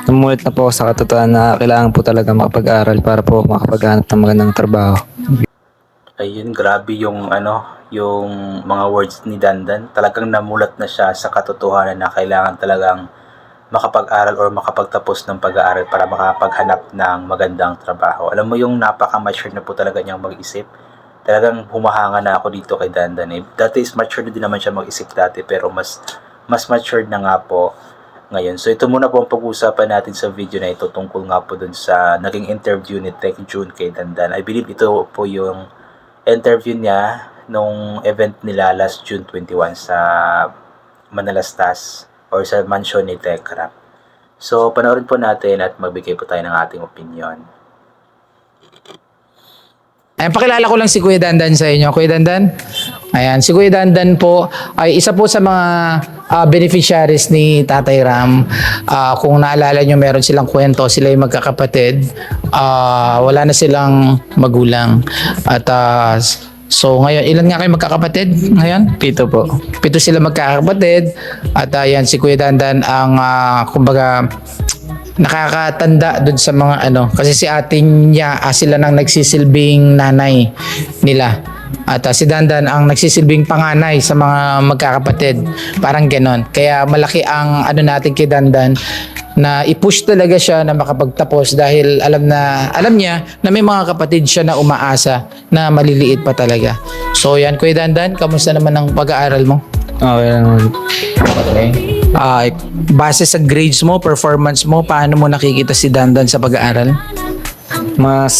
Numulit na po ako sa katotohanan na kailangan po talaga makapag-aral para po makapaghanap ng magandang trabaho. Ayun, grabe yung yung mga words ni Dandan. Talagang namulat na siya sa katotohanan na kailangan talagang makapag-aral or makapagtapos ng pag-aaral para makapaghanap ng magandang trabaho. Alam mo yung napaka-mature na po talaga niyang mag-isip. Talagang humahanga na ako dito kay Dandan eh. Dati is mature na din naman siya mag-isip dati pero mas matured na nga po ngayon. So ito muna po ang pag-uusapan natin sa video na ito tungkol nga po dun sa naging interview ni Tech June kay Dandan. I believe ito po yung interview niya nung event nila last June 21 sa Manalastas or sa mansion ni Tekra. So panoorin po natin at magbigay po tayo ng ating opinion. Ayan, pakilala ko lang si Kuya Dandan sa inyo. Kuya Dandan? Ayan, si Kuya Dandan po ay isa po sa mga beneficiaries ni Tatay Ram. Kung naalala nyo, meron silang kwento. Sila yung magkakapatid. Wala na silang magulang. At so ngayon, ilan nga kayo magkakapatid ngayon? Pito po. Pito sila magkakapatid. At ayan, si Kuya Dandan ang kumbaga nakakatanda dun sa mga kasi si ating niya sila nang nagsisilbing nanay nila at si Dandan ang nagsisilbing panganay sa mga magkakapatid, parang ganon. Kaya malaki ang natin kay Dandan na i-push talaga siya na makapagtapos dahil alam niya na may mga kapatid siya na umaasa na maliliit pa talaga. So yan, Kuya Dandan, kamusta naman ang pag-aaral mo? Okay naman. Okay. Base sa grades mo, performance mo, paano mo nakikita si Dandan sa pag-aaral? Mas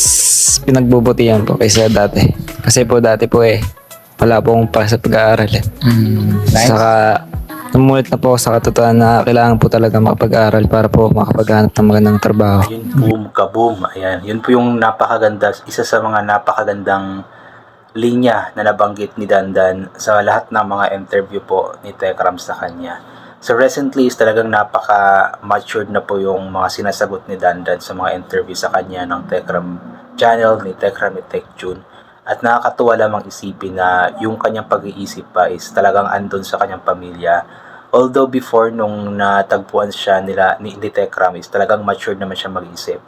pinagbubutihan po kaysa dati. Kasi po dati po wala po akong pa sa pag-aaral eh. Nice. Saka numulit na po ako sa katotohanan na kailangan po talaga makapag-aral para po makapaghanap ng magandang trabaho. Yun, boom kaboom. Ayan, yun po yung napakaganda, isa sa mga napakagandang linya na nabanggit ni Dandan sa lahat ng mga interview po ni Tekram sa kanya. So recently is talagang napaka-matured na po yung mga sinasagot ni Dandan sa mga interview sa kanya ng Tekram channel, ni Tekram, ni Tech June. At nakakatuwa lamang isipin na yung kanyang pag-iisip pa is talagang andun sa kanyang pamilya. Although before nung natagpuan siya ni Tekram is talagang matured naman siya mag-isip.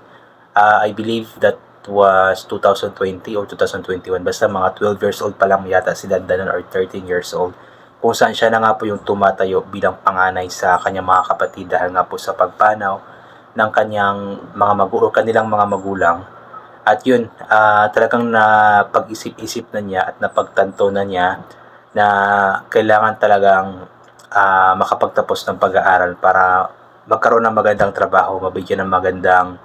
I believe that was 2020 or 2021. Basta mga 12 years old pa lang yata si Dandan or 13 years old. Kung saan siya na nga po yung tumatayo bilang panganay sa kanyang mga kapatid dahil nga po sa pagpanaw ng kanilang mga magulang. At yun, talagang napag-isip-isip na niya at napagtanto na niya na kailangan talagang makapagtapos ng pag-aaral para magkaroon ng magandang trabaho, mabigyan ng magandang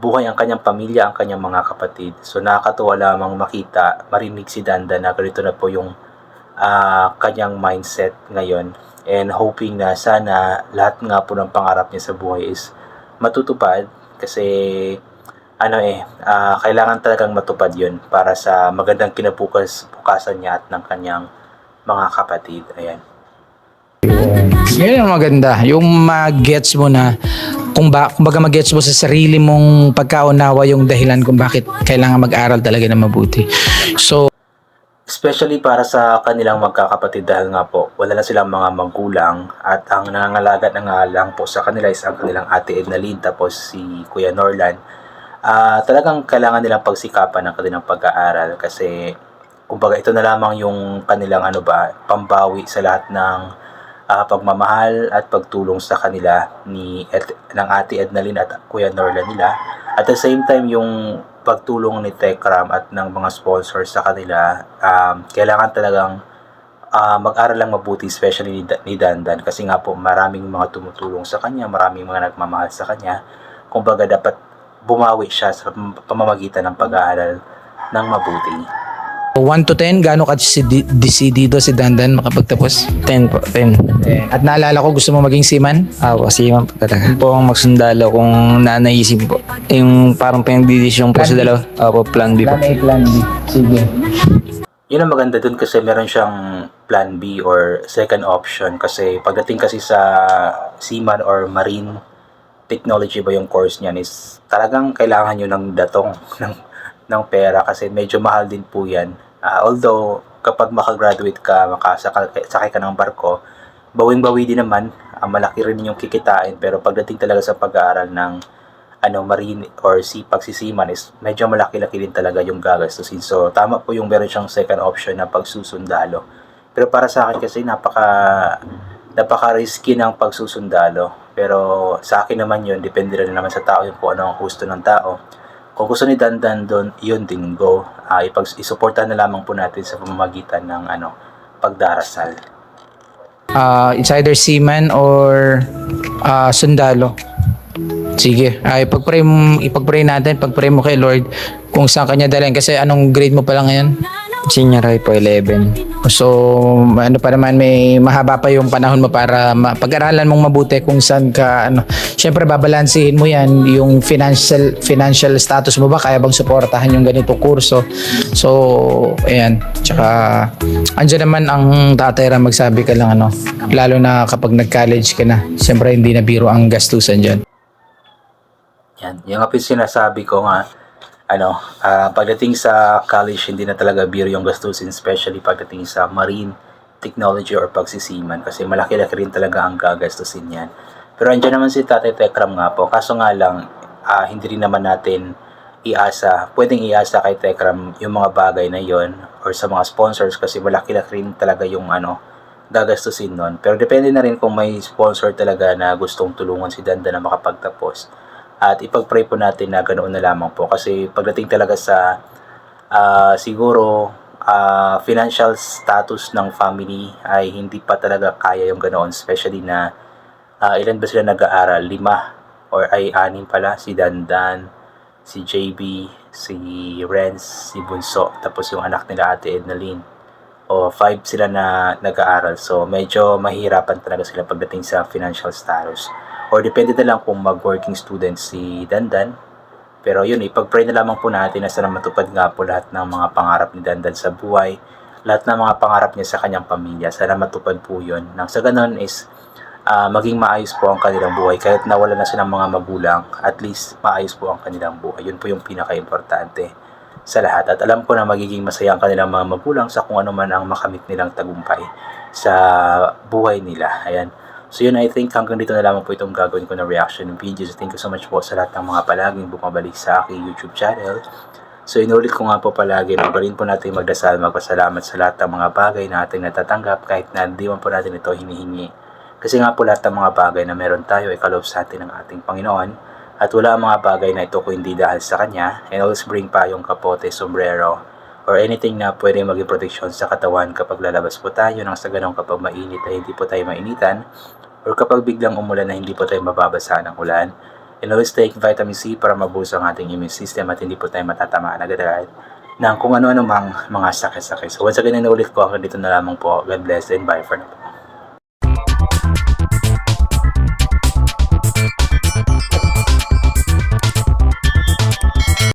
buhay ang kanyang pamilya, ang kanyang mga kapatid. So nakakatuwa lamang marinig si Dandan na ganito na po yung kanyang mindset ngayon, and hoping na sana lahat nga po ng pangarap niya sa buhay is matutupad kasi kailangan talagang matupad yun para sa magandang kinabukasan niya at ng kanyang mga kapatid. Ayan. Yan ang maganda, yung mag-gets mo na kumbaga mag-gets mo sa sarili mong pagkaunawa yung dahilan kung bakit kailangan mag-aral talaga na mabuti. So Especially para sa kanilang magkakapatid dahil nga po wala na silang mga magulang at ang nangangalaga na nga lang po sa kanila is ang kanilang ate Ednalyn tapos si Kuya Norlan. Talagang kailangan nilang pagsikapan ng kanilang pag-aaral kasi kumbaga ito na lamang yung kanilang pambawi sa lahat ng pagmamahal at pagtulong sa kanila ng ate Ednalyn at Kuya Norlan nila. At the same time yung pagtulong ni Tekram at ng mga sponsors sa kanila, kailangan talagang mag-aral lang mabuti, especially ni Dandan kasi nga po maraming mga tumutulong sa kanya, maraming mga nagmamahal sa kanya. Kumbaga dapat bumawi siya sa pamamagitan ng pag-aaral ng mabuti. 1 to 10, gaano ka decidido si Dandan makapagtapos? 10 po, 10. At naalala ko, gusto mo maging seaman? Kasi yun po talaga. Yun po akong magsundalo kung nanaisip po. Yung parang pinagdidesisyon po sa dalawa. Plan B po. Plan B. Sige. Yun ang maganda dun kasi meron siyang plan B or second option kasi pagdating kasi sa seaman or marine technology ba yung course niyan is talagang kailangan nyo ng datong ng pera kasi medyo mahal din po yan. Although kapag makagraduate ka, sakay ka ng barko, bawing-bawi din naman, malaki rin yung kikitain, pero pagdating talaga sa pag-aaral ng marine or pagsisiman is medyo malaki-laki din talaga yung gagastusin. So tama po yung meron siyang second option na pagsusundalo. Pero para sa akin kasi napaka-risky ng pagsusundalo. Pero sa akin naman yun, depende rin naman sa tao yun kung ano ang gusto ng tao. Kung gusto ni Dandan doon, yun din go. Isuportahan na lamang po natin sa pamamagitan ng pagdarasal. It's either seaman or sundalo. Sige, ipag-pray natin, pag-pray mo kay Lord kung saan kanya dalhin. Kasi anong grade mo pa lang ngayon? Senior high po, 11. So, ano pa naman, may mahaba pa yung panahon mo para pag-aralan mong mabuti kung saan ka, syempre babalansihin mo yan, yung financial status mo ba, kaya bang suportahan yung ganito kurso. So, ayan. Tsaka, andyan naman ang tatay Ram, magsabi ka lang, lalo na kapag nag-college ka na, syempre hindi na biro ang gastusan dyan. Yan, yung nga sinasabi ko nga, pagdating sa college, hindi na talaga biro yung gastusin, especially pagdating sa marine technology or pagsisiman, kasi malaki-laki rin talaga ang gagastusin yan. Pero andyan naman si Tatay Tekram nga po, kaso nga lang, hindi rin naman natin pwedeng iasa kay Tekram yung mga bagay na yon or sa mga sponsors, kasi malaki-laki rin talaga yung gagastusin nun. Pero depende na rin kung may sponsor talaga na gustong tulungan si Danda na makapagtapos. At ipag-pray po natin na ganoon na lamang po. Kasi pagdating talaga sa siguro financial status ng family ay hindi pa talaga kaya yung ganoon. Especially na ilan ba sila nag-aaral? 5 or ay 6 pala. Si Dandan, si JB, si Renz, si Bunso. Tapos yung anak nila Ate Ednaline. O 5 sila na nag-aaral. So medyo mahirapan talaga sila pagdating sa financial status. Or depende na lang kung mag-working student si Dandan. Pero yun, ipag-pray na lamang po natin na sana matupad nga po lahat ng mga pangarap ni Dandan sa buhay. Lahat ng mga pangarap niya sa kanyang pamilya. Sana matupad po yun. Nang sa ganun is maging maayos po ang kanilang buhay. Kahit nawala na silang mga magulang, at least maayos po ang kanilang buhay. Yun po yung pinaka-importante sa lahat. At alam ko na magiging masaya ang kanilang mga magulang sa kung ano man ang makamit nilang tagumpay sa buhay nila. Ayan. So yun, I think hanggang dito na lamang po itong gagawin ko na reaction videos. Thank you so much po sa lahat ng mga palaging bumabalik sa aking YouTube channel. So inulit ko nga po palagi, rin po natin magdasal, magpasalamat sa lahat ng mga bagay na ating natatanggap kahit na hindi man po natin ito hinihingi. Kasi nga po lahat ng mga bagay na meron tayo ay kaloob sa atin ng ating Panginoon. At wala ang mga bagay na ito kung hindi dahil sa Kanya. And always bring pa yung kapote, sombrero, or anything na pwede maging proteksyon sa katawan kapag lalabas po tayo, nang sa ganun kapag mainit ay hindi po tayo mainitan, or kapag biglang umulan na hindi po tayo mababasa ng ulan. And always take vitamin C para mabuso ang ating immune system at hindi po tayo matatamaan agad-agad ng kung ano-ano mga sakit-sakit. So once again, inulit ko hanggang dito na lamang po. God bless and bye for now.